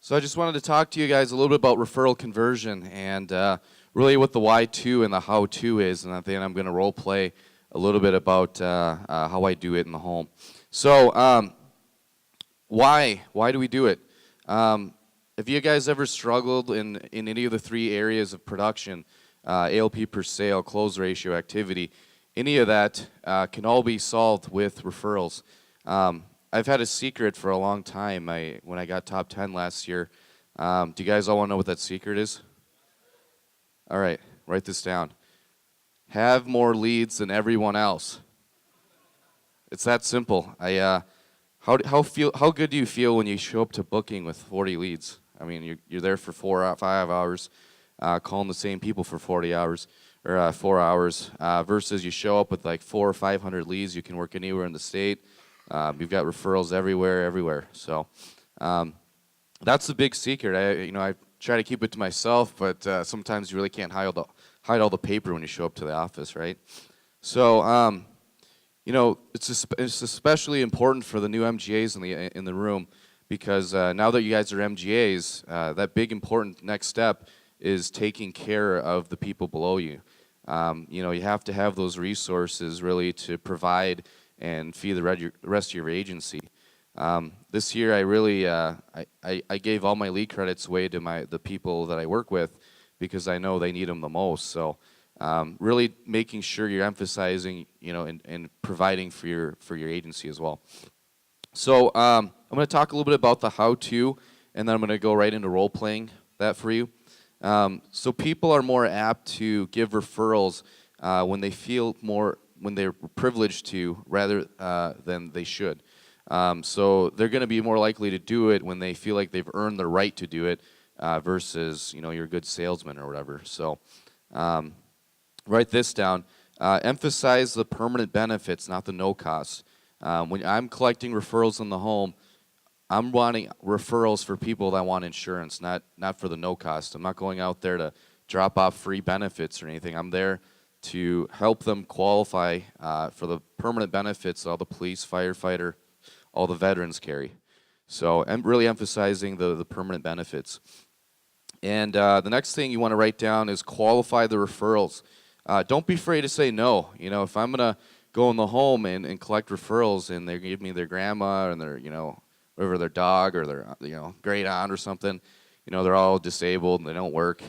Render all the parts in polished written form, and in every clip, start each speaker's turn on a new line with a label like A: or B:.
A: So I just wanted to talk to you guys a little bit about referral conversion and really what the why-to and the how-to is, and then I'm going to role play a little bit about how I do it in the home. So why do we do it? Have you guys ever struggled in any of the three areas of production, ALP per sale, close ratio, activity? Any of that can all be solved with referrals. I've had a secret for a long time. When I got top 10 last year, do you guys all want to know what that secret is? All right, write this down. Have more leads than everyone else. It's that simple. How good do you feel when you show up to booking with 40 leads? I mean, you're there for 4 or 5 hours, calling the same people for 40 hours or 4 hours, versus you show up with like 400 or 500 leads. You can work anywhere in the state. You've got referrals everywhere. So that's the big secret. I try to keep it to myself, but sometimes you really can't hide all the paper when you show up to the office, right? So it's especially important for the new MGAs in the room, because now that you guys are MGAs, that big important next step is taking care of the people below you. You have to have those resources really to provide and feed the rest of your agency. This year, I really I gave all my lead credits away to the people that I work with, because I know they need them the most. So really making sure you're emphasizing, and providing for your agency as well. So I'm going to talk a little bit about the how-to, and then I'm going to go right into role-playing that for you. So people are more apt to give referrals when they feel when they're privileged to, rather than they should. So they're going to be more likely to do it when they feel like they've earned the right to do it, versus you're a good salesman or whatever. So write this down. Emphasize the permanent benefits, not the no costs. When I'm collecting referrals in the home, I'm wanting referrals for people that want insurance, not for the no cost. I'm not going out there to drop off free benefits or anything. I'm there to help them qualify for the permanent benefits all the police, firefighter, all the veterans carry. So I'm really emphasizing the permanent benefits. And the next thing you want to write down is qualify the referrals. Don't be afraid to say no. If I'm going to go in the home and collect referrals, and they give me their grandma and their, whatever, their dog or their, great aunt or something, they're all disabled and they don't work.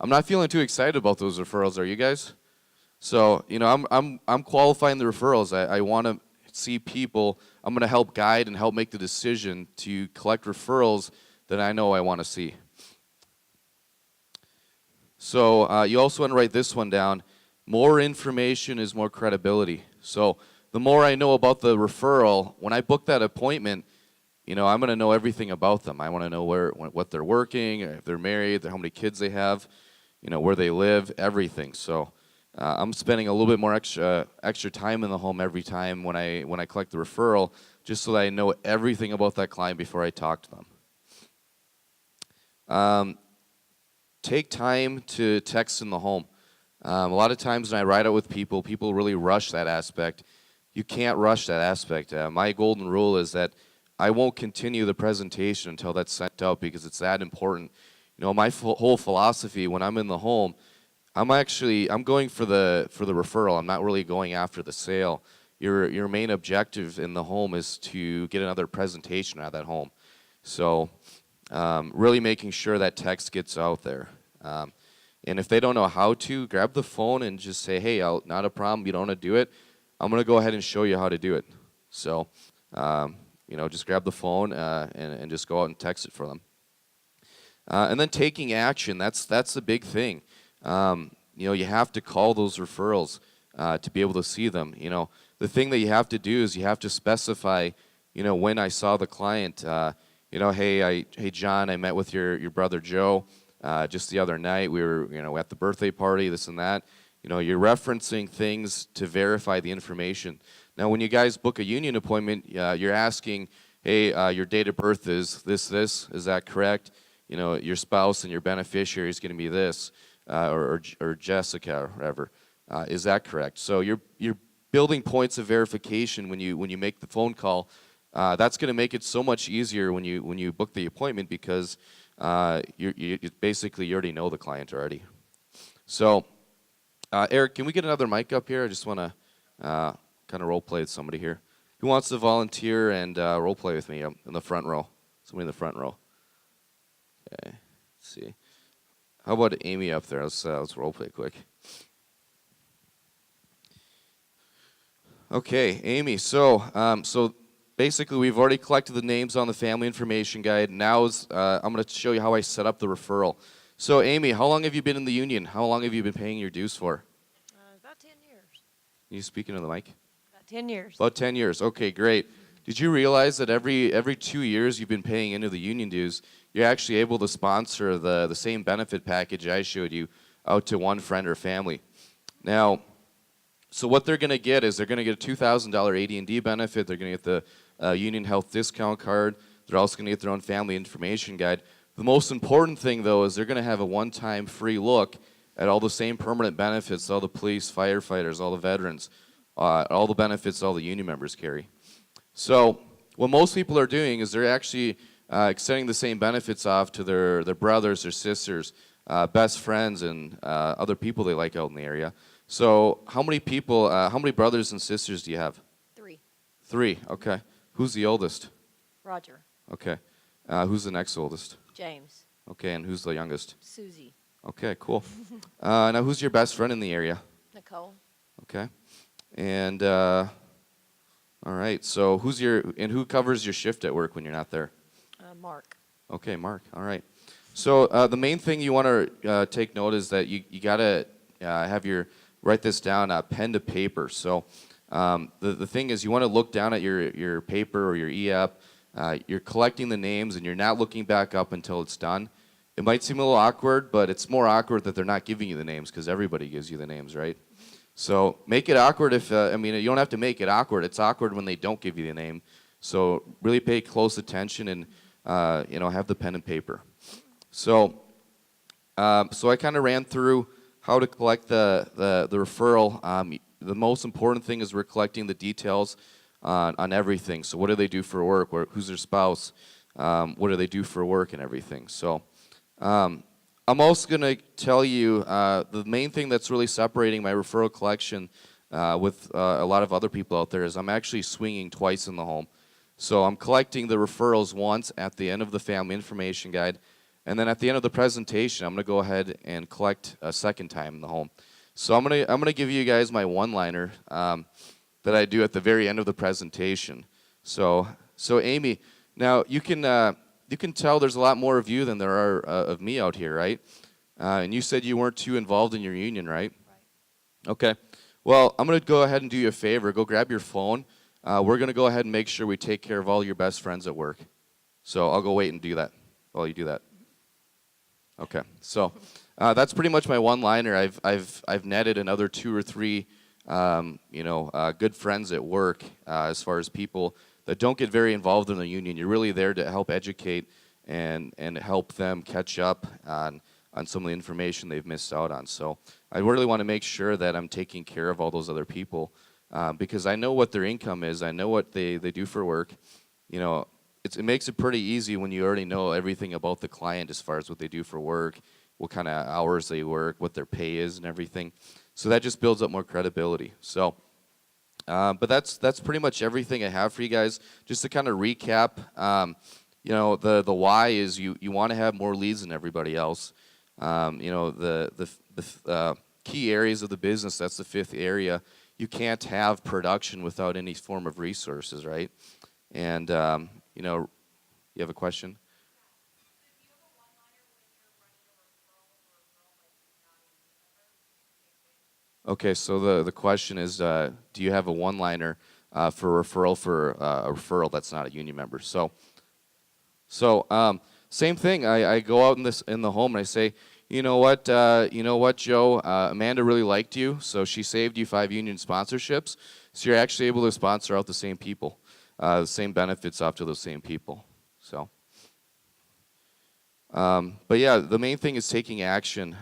A: I'm not feeling too excited about those referrals. Are you guys? So, I'm qualifying the referrals. I want to see people. I'm going to help guide and help make the decision to collect referrals that I know I want to see. So you also want to write this one down. More information is more credibility. So the more I know about the referral, when I book that appointment, I'm going to know everything about them. I want to know what they're working, if they're married, how many kids they have, where they live, everything. So I'm spending a little bit more extra time in the home every time when I collect the referral, just so that I know everything about that client before I talk to them. Take time to text in the home. A lot of times when I ride out with people really rush that aspect. You can't rush that aspect. My golden rule is that I won't continue the presentation until that's sent out, because it's that important. My whole philosophy when I'm in the home, I'm going for the referral. I'm not really going after the sale. Your main objective in the home is to get another presentation out of that home. So really making sure that text gets out there. And if they don't know how to, grab the phone and just say, hey, not a problem, you don't want to do it. I'm going to go ahead and show you how to do it. So, just grab the phone and just go out and text it for them. And then taking action, that's the big thing. You have to call those referrals to be able to see them. The thing that you have to do is you have to specify, when I saw the client, hey John, I met with your brother Joe just the other night. We were, at the birthday party, this and that. You're referencing things to verify the information. Now, when you guys book a union appointment, you're asking, hey, your date of birth is this, is that correct? Your spouse and your beneficiary is going to be this, or Jessica, or whatever. Is that correct? So you're building points of verification when you make the phone call that's going to make it so much easier when you book the appointment because you basically you already know the client already. So, Eric, can we get another mic up here? I just want to kind of role play with somebody here. Who wants to volunteer and role play with me in the front row? Somebody in the front row. Okay, let's see. How about Amy up there? Let's role play quick. Okay, Amy. So basically, we've already collected the names on the family information guide. Now I'm going to show you how I set up the referral. So, Amy, how long have you been in the union? How long have you been paying your dues for?
B: About 10 years.
A: Are you speaking to the mic?
B: About 10 years.
A: About 10 years. Okay, great. Did you realize that every 2 years you've been paying into the union dues, you're actually able to sponsor the same benefit package I showed you out to one friend or family? Now, so what they're going to get is they're going to get a $2,000 AD&D benefit. They're going to get the Union Health discount card. They're also going to get their own family information guide. The most important thing, though, is they're going to have a one-time free look at all the same permanent benefits, all the police, firefighters, all the veterans, all the benefits all the union members carry. So what most people are doing is they're actually extending the same benefits off to their brothers, their sisters, best friends, and other people they like out in the area. So how many people, how many brothers and sisters do you have?
B: 3.
A: 3, okay. Who's the oldest?
B: Roger.
A: Okay. Who's the next oldest?
B: James.
A: Okay, and who's the youngest?
B: Susie.
A: Okay, cool. Now who's your best friend in the area?
B: Nicole.
A: Okay. And, all right, so who covers your shift at work when you're not there?
B: Mark.
A: Okay, Mark, all right. So the main thing you want to take note is that you got to write this down, pen to paper. So the thing is you want to look down at your paper or your e-app. You're collecting the names and you're not looking back up until it's done. It might seem a little awkward, but it's more awkward that they're not giving you the names because everybody gives you the names, right? So make it awkward if, you don't have to make it awkward. It's awkward when they don't give you the name. So really pay close attention and, have the pen and paper. So I kind of ran through how to collect the referral. The most important thing is we're collecting the details on everything. So what do they do for work? Who's their spouse? What do they do for work and everything? So I'm also going to tell you the main thing that's really separating my referral collection with a lot of other people out there is I'm actually swinging twice in the home. So I'm collecting the referrals once at the end of the family information guide, and then at the end of the presentation, I'm going to go ahead and collect a second time in the home. So I'm gonna give you guys my one-liner that I do at the very end of the presentation. So Amy, now you can tell there's a lot more of you than there are of me out here, right? And you said you weren't too involved in your union, right?
B: Right.
A: Okay. Well, I'm gonna go ahead and do you a favor. Go grab your phone. We're gonna go ahead and make sure we take care of all your best friends at work. So I'll go wait and do that while you do that. Okay. So that's pretty much my one-liner. I've netted another 2 or 3, good friends at work as far as people that don't get very involved in the union. You're really there to help educate and help them catch up on some of the information they've missed out on. So I really want to make sure that I'm taking care of all those other people because I know what their income is. I know what they do for work. It makes it pretty easy when you already know everything about the client as far as what they do for work, what kind of hours they work, what their pay is and everything. So that just builds up more credibility. So, but that's pretty much everything I have for you guys. Just to kind of recap, the why is you want to have more leads than everybody else. The key areas of the business, that's the 5th area. You can't have production without any form of resources, right? And, you have a question? Okay, so the question is, do you have a one-liner for a referral for a referral that's not a union member? So same thing. I go out in the home and I say, you know what, Joe, Amanda really liked you, so she saved you 5 union sponsorships. So you're actually able to sponsor out the same people, the same benefits off to those same people. So, but yeah, the main thing is taking action,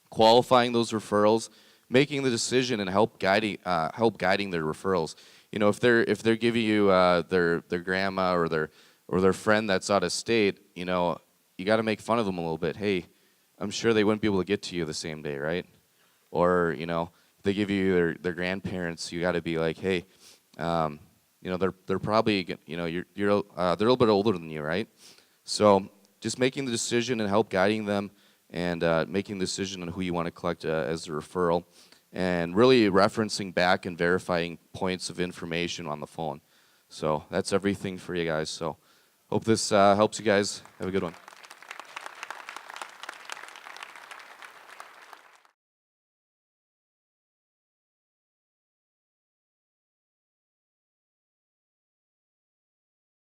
A: qualifying those referrals, making the decision and help guiding their referrals. You know, if they're giving you their grandma or their friend that's out of state, you know, you got to make fun of them a little bit. Hey, I'm sure they wouldn't be able to get to you the same day, right? Or, you know, if they give you their grandparents, you got to be like, hey, you know, they're probably, you know, they're a little bit older than you, right? So just making the decision and help guiding them, and making the decision on who you want to collect as a referral, and really referencing back and verifying points of information on the phone. So that's everything for you guys. So hope this helps you guys. Have a good one.